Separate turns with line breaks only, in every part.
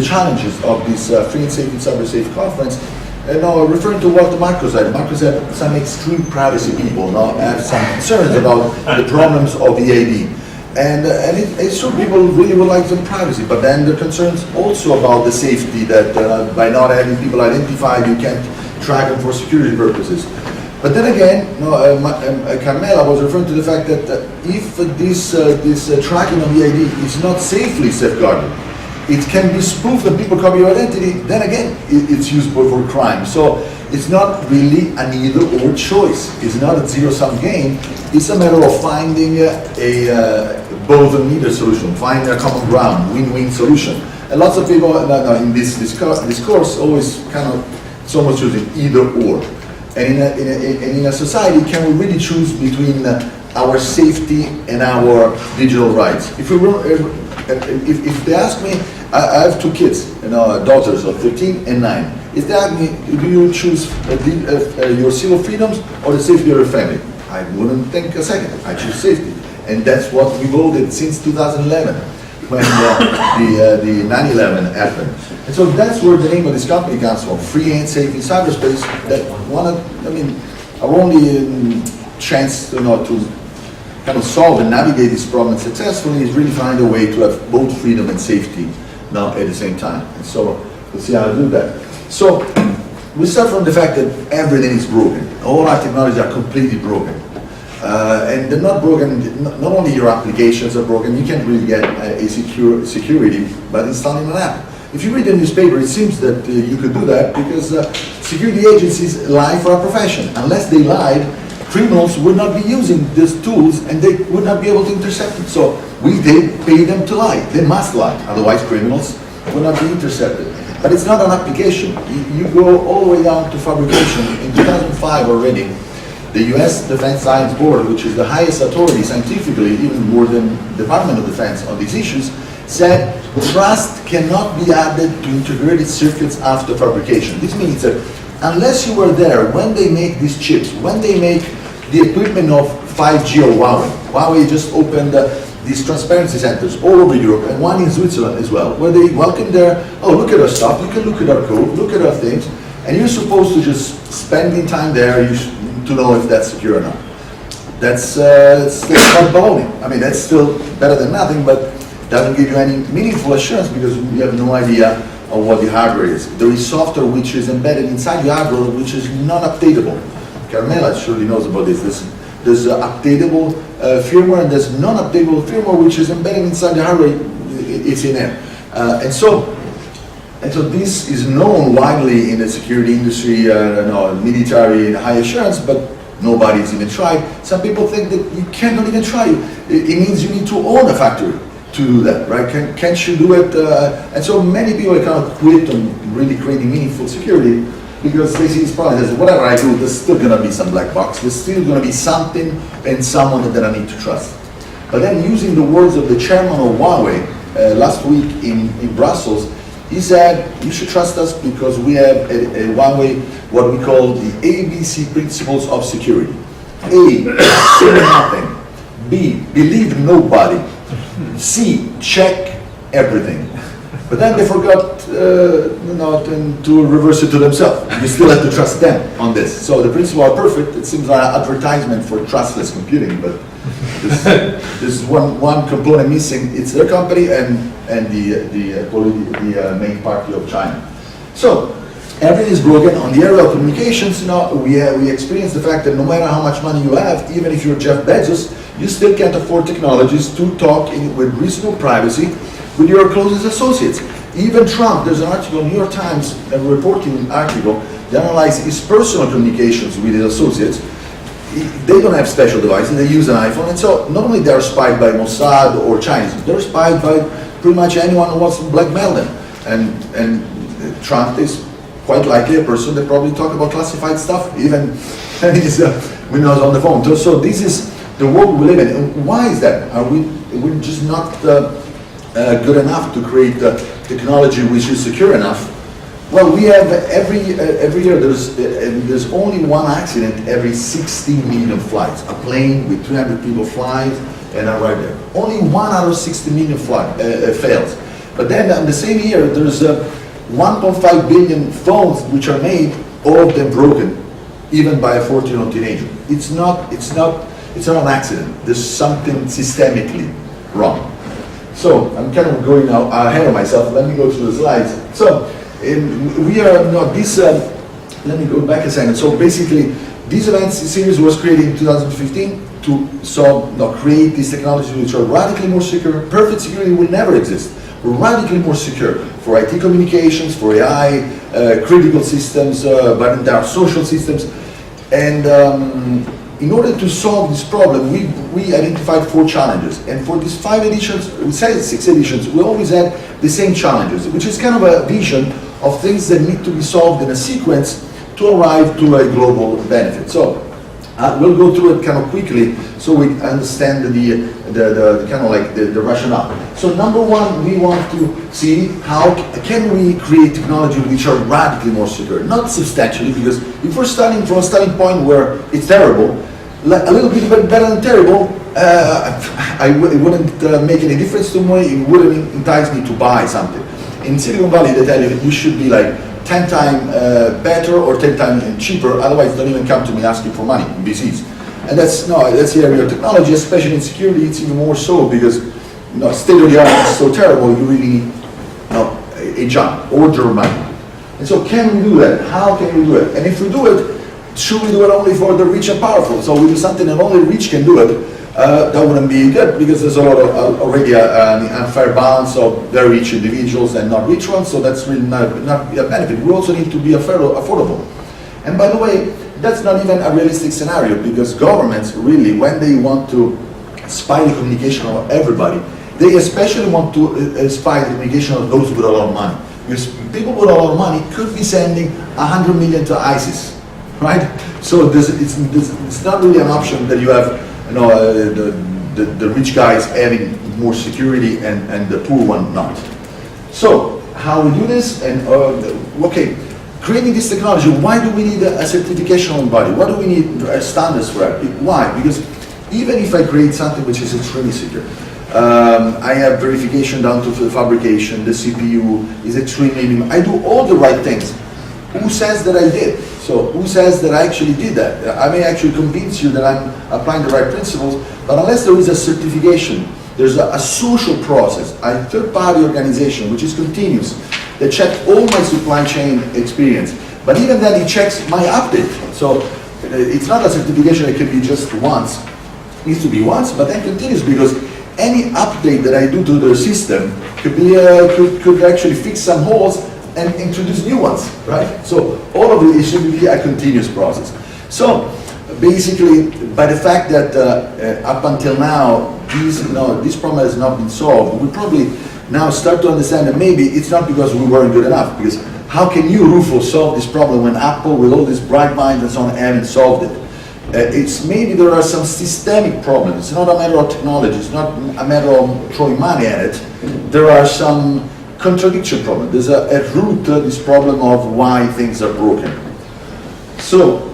the challenges of this Free and Safe and Cyber Safe conference. Referring to what Marco said some extreme privacy people now have some concerns about the problems of EAD. And it's true, people really would like some privacy, but then the concerns also about the safety that by not having people identified, you can't track them for security purposes. But then again, Carmela was referring to the fact that if this tracking of EID is not safely safeguarded, it can be spoofed and people copy your identity, then again, it's useful for crime. So it's not really an either-or choice. It's not a zero-sum game. It's a matter of finding both and neither solution, finding a common ground, win-win solution. And lots of people in this discourse always it's almost using either-or. And in a society, can we really choose between our safety and our digital rights? If they ask me, I have two kids, daughters of 13 and 9. If they ask me, do you choose your civil freedoms or the safety of your family? I wouldn't think a second. I choose safety. And that's what we voted since 2011 when the 9/11 happened. And so that's where the name of this company comes from, Free and Safe in Cyberspace. That our only chance to kind of solve and navigate this problem successfully is really find a way to have both freedom and safety now at the same time. And so let's see how to do that. So we start from the fact that everything is broken. All our technologies are completely broken. And they're not broken, not only your applications are broken, you can't really get a security by installing an app. If you read the newspaper, it seems that you could do that because security agencies lie for a profession. Unless they lied, criminals would not be using these tools and they would not be able to intercept it. So we did pay them to lie. They must lie, otherwise criminals would not be intercepted. But it's not an application. You go all the way down to fabrication. In 2005 already, the US Defense Science Board, which is the highest authority scientifically, even more than Department of Defense on these issues, said trust cannot be added to integrated circuits after fabrication. This means that unless you were there when they make these chips, when they make the equipment of 5G or Huawei just opened these transparency centers all over Europe and one in Switzerland as well, where they welcome their, look at our stuff, you can look at our code, look at our things, and you're supposed to just spending time there to know if that's secure or not. That's still not baloney. I mean, that's still better than nothing, but doesn't give you any meaningful assurance because you have no idea of what the hardware is. There is software which is embedded inside the hardware which is not updatable. Carmela surely knows about this. There's updatable firmware and there's non-updatable firmware which is embedded inside the hardware. It's in there. And so this is known widely in the security industry, military and high assurance, but nobody's even tried. Some people think that you cannot even try. It means you need to own a factory to do that, right? Can't you do it? And so many people kind of quit on really creating meaningful security because they see this problem as whatever I do, there's still going to be some black box. There's still going to be something and someone that I need to trust. But then using the words of the chairman of Huawei last week in Brussels, he said, you should trust us because we have at Huawei what we call the ABC principles of security. A, say nothing. B, believe nobody. C, check everything. But then they forgot to reverse it to themselves. You still have to trust them on this. So the principles are perfect. It seems like an advertisement for trustless computing, but this is one component missing. It's their company and the main party of China. So everything is broken. On the area of communications, we experience the fact that no matter how much money you have, even if you're Jeff Bezos, you still can't afford technologies to talk with reasonable privacy with your closest associates. Even Trump, there's an article in the New York Times, a reporting article, that analyzes his personal communications with his associates. They don't have special devices, they use an iPhone, and so not only they're spied by Mossad or Chinese, they're spied by pretty much anyone who wants to blackmail them. And Trump is quite likely a person that probably talk about classified stuff, even when he's on the phone. So this is the world we live in. And why is that? We're just not good enough to create technology which is secure enough. Well, we have every year there's only one accident every 60 million flights. A plane with 300 people flies and arrive there. Only 1 out of 60 million fails. But then in the same year, there's 1.5 billion phones which are made, all of them broken, even by a 14-year-old teenager. It's not an accident. There's something systemically wrong. So I'm kind of going now ahead of myself. Let me go through the slides. So we are not this. Let me go back a second. So basically, this event series was created in 2015 to create these technologies which are radically more secure. Perfect security will never exist. Radically more secure for IT communications, for AI, critical systems, but there are social systems. And in order to solve this problem, we identified 4 challenges. And for these 5 editions, 6 editions, we always had the same challenges, which is kind of a vision of things that need to be solved in a sequence to arrive to a global benefit. So we'll go through it kind of quickly so we understand the kind of like the rationale. So number 1, we want to see how can we create technology which are radically more secure, not substantially, because if we're starting from a starting point where it's terrible, like a little bit better than terrible, it wouldn't make any difference to me. It wouldn't entice me to buy something. In Silicon Valley, they tell you you should be like 10 times better or 10 times cheaper. Otherwise, don't even come to me asking for money in VCs. And that's the area of technology, especially in security. It's even more so because state of the art is so terrible. You really need a jump or your money. And so, can we do that? How can we do it? And if we do it, should we do it only for the rich and powerful? So we do something that only rich can do it. That wouldn't be good because there's a lot of already an unfair balance of very rich individuals and not rich ones. So that's really not a benefit. We also need to be affordable. And by the way, that's not even a realistic scenario because governments really, when they want to spy the communication of everybody, they especially want to spy the communication of those with a lot of money. Because people with a lot of money could be sending 100 million to ISIS, right? So it's not really an option that you have, the rich guys having more security and the poor one not. So how we do this? And okay, creating this technology. Why do we need a certification body? Why do we need standards for it? Why? Because even if I create something which is extremely secure, I have verification down to the fabrication, the CPU is extremely minimum. I do all the right things. Who says that I did? So who says that I actually did that? I may actually convince you that I'm applying the right principles, but unless there is a certification, there's a social process, a third-party organization which is continuous, that checks all my supply chain experience. But even then, it checks my update. So it's not a certification that can be just once. It needs to be once, but then continuous, because any update that I do to the system could actually fix some holes and introduce new ones, right? So all of it should be a continuous process. So basically, by the fact that up until now, this problem has not been solved, we probably now start to understand that maybe it's not because we weren't good enough, because how can you, Rufo, solve this problem when Apple, with all these bright minds and so on, haven't solved it? It's maybe there are some systemic problems. It's not a matter of technology. It's not a matter of throwing money at it. There are some contradiction problems. There's at root this problem of why things are broken. So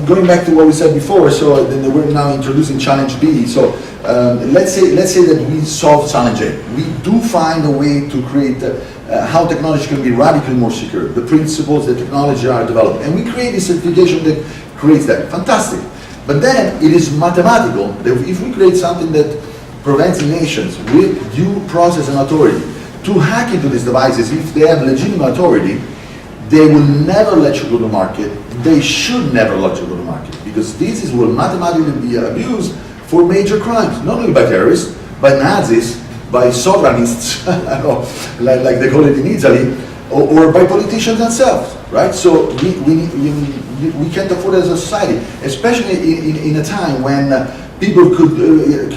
going back to what we said before, so we're now introducing challenge B. So let's say that we solve challenge A. We do find a way to create how technology can be radically more secure. The principles, the technology are developed, and we create a certification that creates that. Fantastic. But then it is mathematical that if we create something that prevents nations with due process and authority to hack into these devices, if they have legitimate authority, they will never let you go to market. They should never let you go to market, because this will mathematically be abused for major crimes, not only by terrorists, by Nazis, by sovereignists, like they call it in Italy, or by politicians themselves, right? So we can't afford it as a society, especially in a time when people could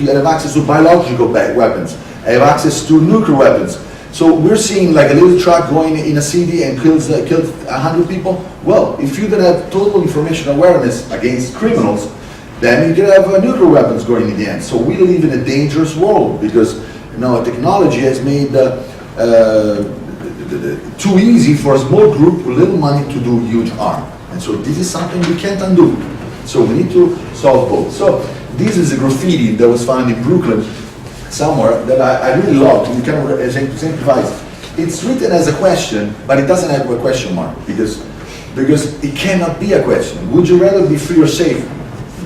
have access to biological weapons, have access to nuclear weapons. So we're seeing like a little truck going in a city and kills 100 people. Well, if you don't have total information awareness against criminals, then you can have nuclear weapons going in the end. So we live in a dangerous world because technology has made too easy for a small group with little money to do huge harm. And so this is something we can't undo. So we need to solve both. So this is a graffiti that was found in Brooklyn somewhere that I really love, to kind of simplify it. It's written as a question, but it doesn't have a question mark, because it cannot be a question. Would you rather be free or safe?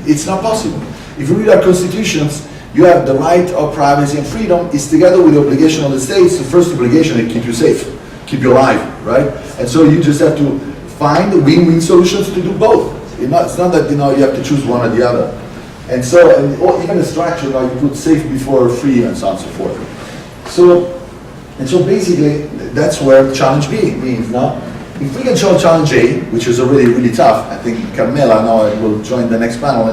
It's not possible. If you read our constitutions, you have the right of privacy and freedom is together with the obligation of the states. The first obligation is keep you safe, keep you alive, right? And so you just have to find win-win solutions to do both. It's not that you have to choose one or the other. And so even the structure, you put safe before free and so on and so forth. So basically, that's where challenge B means. Now, if we can show challenge A, which is already really tough, I think Carmela now will join the next panel,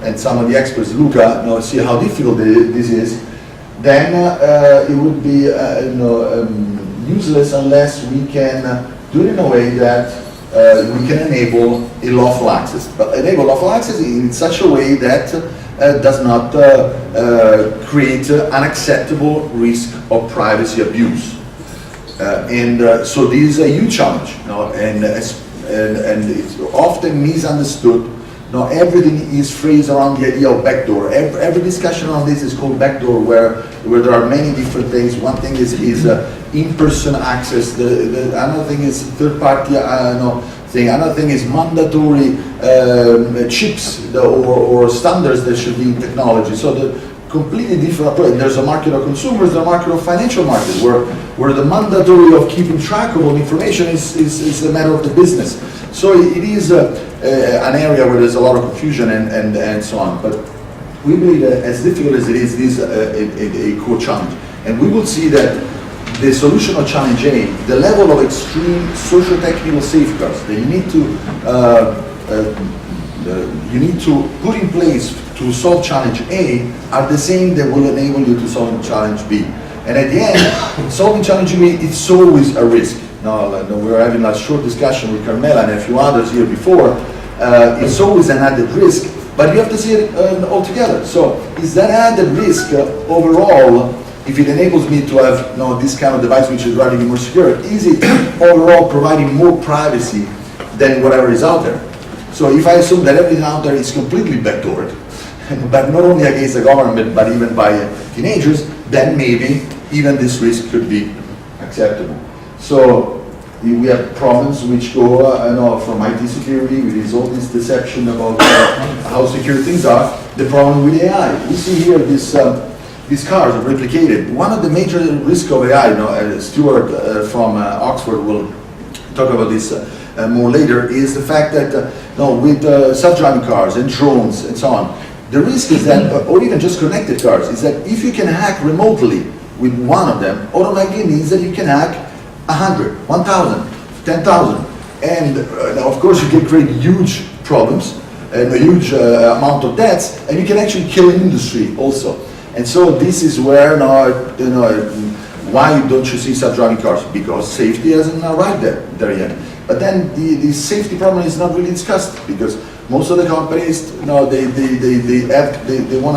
and some of the experts, Luca, see how difficult this is, then it would be useless unless we can do it in a way that we can enable a lawful access. But enable lawful access in such a way that does not create unacceptable risk of privacy abuse. So this is a huge challenge, and it's often misunderstood. Everything is phrased around the idea of backdoor. Every discussion on this is called backdoor, where there are many different things. One thing is in-person access. Another thing is third-party thing. Another thing is mandatory chips or standards that should be in technology. So the completely different approach. There's a market of consumers, there's a market of financial markets, where the mandatory of keeping track of all information is a matter of the business. So it is an area where there's a lot of confusion and so on. But we believe that as difficult as it is a core challenge. And we will see that the solution of challenge A, the level of extreme social technical safeguards that you need to put in place to solve challenge A are the same that will enable you to solve challenge B. And at the end, solving challenge B, it's always a risk. Now, we were having a short discussion with Carmela and a few others here before. It's always an added risk, but you have to see it all together. So is that added risk overall, if it enables me to have this kind of device which is radically more secure, is it overall providing more privacy than whatever is out there? So if I assume that everything out there is completely backdoored, but not only against the government, but even by teenagers, then maybe even this risk could be acceptable. So we have problems which go from IT security, with all this deception about how secure things are. The problem with AI, we see here these cars are replicated. One of the major risks of AI, Stuart from Oxford will talk about this more later, is the fact that with self-driving cars and drones and so on, the risk is that, or even just connected cars, is that if you can hack remotely with one of them, automatically means that you can hack 100, 1,000, 10,000. And of course you can create huge problems and a huge amount of debts, and you can actually kill an industry also. And so this is where why don't you see self-driving cars? Because safety hasn't arrived there yet. But then the safety problem is not really discussed, because most of the companies, they want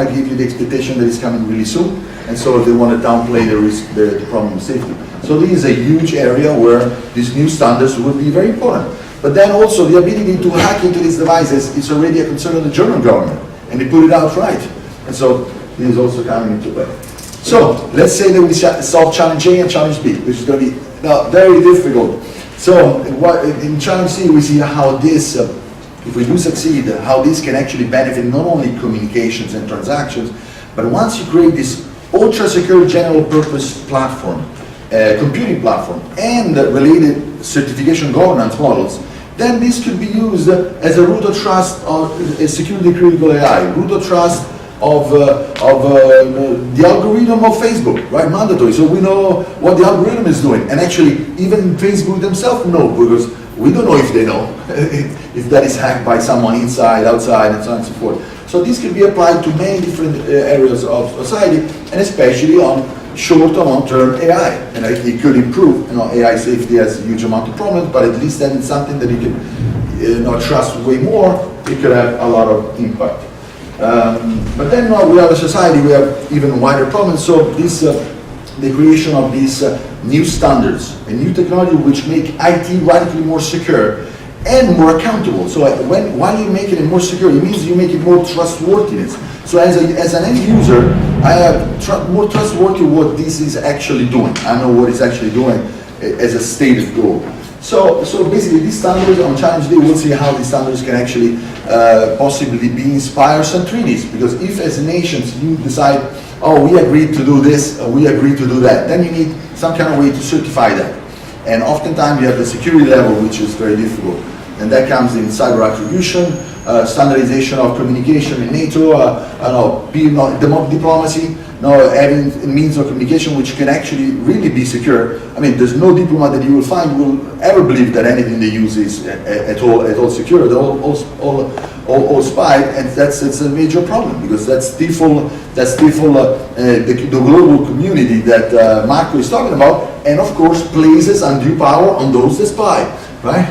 to give you the expectation that it's coming really soon, and so they want to downplay the risk, the problem of safety. So this is a huge area where these new standards will be very important. But then also the ability to hack into these devices is already a concern of the German government, and they put it out right. And so this is also coming into play. So let's say that we solve challenge A and challenge B, which is going to be very difficult. So in challenge C, we see how this, if we do succeed, how this can actually benefit not only communications and transactions, but once you create this ultra-secure general purpose platform, computing platform, and related certification governance models, then this could be used as a root of trust of a security critical AI, root of trust of the algorithm of Facebook, right? Mandatory. So we know what the algorithm is doing, and actually even Facebook themselves know, because we don't know if they know if that is hacked by someone inside, outside, and so on and so forth. So this can be applied to many different areas of society, and especially on short or long-term AI. And it could improve. AI safety has a huge amount of problems, but at least then it's something that you can trust way more. It could have a lot of impact. But then we have a society, we have even wider problems. So this, the creation of these new standards and new technology which make IT radically more secure and more accountable. So while you make it more secure, it means you make it more trustworthiness. So as an end user, I have more trustworthy what this is actually doing. I know what it's actually doing as a stated goal. So basically, these standards on Challenge Day, we'll see how these standards can actually possibly be inspired some treaties. Because if as nations you decide, oh, we agreed to do this, we agreed to do that, then you need some kind of way to certify that. And oftentimes you have the security level, which is very difficult. And that comes in cyber attribution, standardization of communication in NATO, diplomacy, having means of communication which can actually really be secure. I mean, there's no diplomat that you will find will ever believe that anything they use is at all secure. They're all spied, and it's a major problem because that's stifle the global community that Marco is talking about, and of course places undue power on those that spy, right?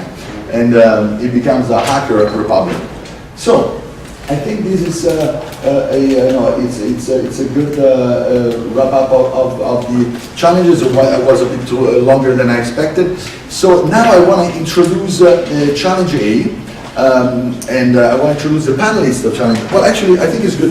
And it becomes a hacker republic. So I think this is it's a good wrap up of the challenges. It was a bit too longer than I expected. So now I want to introduce Challenge A, and I want to introduce the panelists of Challenge. Well, actually, I think it's good.